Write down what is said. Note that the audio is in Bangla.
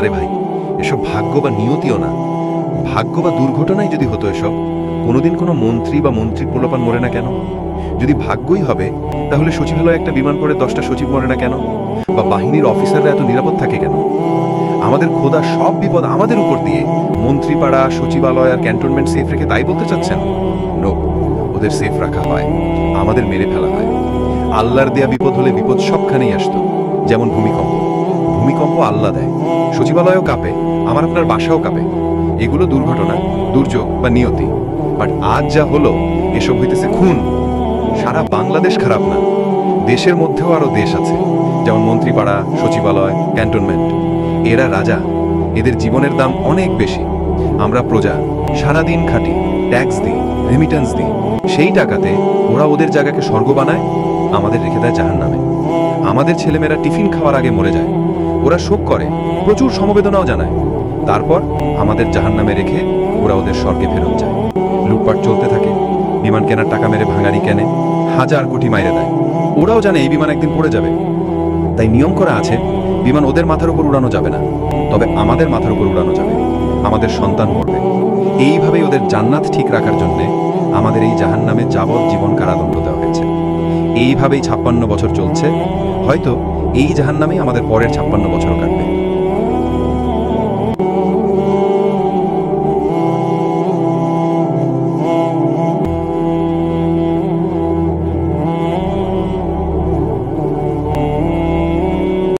রে ভাই, এসব ভাগ্য বা নিয়তিও না। ভাগ্য বা দুর্ঘটনাই যদি হতো এসব, কোনোদিন কোনো মন্ত্রী বা মন্ত্রীর পোলাপান মরে না কেন? যদি ভাগ্যই হবে, তাহলে সচিবালয়ে একটা বিমান পড়ে 10টা সচিব মরে না কেন? বা বাহিনীর অফিসাররা এত নিরাপদ থাকে কেন? আমাদের খোদা সব বিপদ আমাদের উপর দিয়ে মন্ত্রীপাড়া, সচিবালয় আর ক্যান্টনমেন্ট সেফ রেখে তাই বলতে চাচ্ছেন? নো, ওদের সেফ রাখা হয়, আমাদের মেরে ফেলা হয়। আল্লাহর দেয়া বিপদ হলে বিপদ সবখানেই আসতো। যেমন ভূমিকম্প। ভূমিকম্প আল্লাহ দেয়, সচিবালয়ও কাঁপে, আমার আপনার বাসাও কাঁপে। এগুলো দুর্ঘটনা, দুর্যোগ বা নিয়তি। বাট আজ যা হলো, এসব হইতেছে খুন। সারা বাংলাদেশ খারাপ না, দেশের মধ্যেও আরো দেশ আছে, যেমন মন্ত্রীপাড়া, সচিবালয়, ক্যান্টনমেন্ট। এরা রাজা, এদের জীবনের দাম অনেক বেশি। আমরা প্রজা, সারাদিন খাটি, ট্যাক্স দিই, রেমিটেন্স দিই। সেই টাকাতে ওরা ওদের জায়গাকে স্বর্গ বানায়, আমাদের রেখে দেয় জাহান্নামে। আমাদের ছেলেমেয়েরা টিফিন খাওয়ার আগে মরে যায়, ওরা শোক করে, প্রচুর সমবেদনাও জানায়। তারপর আমাদের জাহান্নামে রেখে ওরা ওদের স্বর্গে ফেরত যায়। লুটপাট চলতে থাকে, বিমান কেনার টাকা মেরে ভাঙারি কেনে, হাজার কোটি মাইরে দেয়। ওরাও জানে এই বিমান একদিন পড়ে যাবে, তাই নিয়ম করা আছে বিমান ওদের মাথার উপর উড়ানো যাবে না, তবে আমাদের মাথার উপর উড়ানো যাবে। আমাদের সন্তান মরবে। এইভাবেই ওদের জান্নাত ঠিক রাখার জন্য আমাদের এই জাহান্নামে যাবজ্জীবন কারাদণ্ড দেওয়া হয়েছে। এইভাবেই 56 বছর চলছে। হয়তো এই জাহান্নামেই আমাদের পরের 56 বছর কাটবে।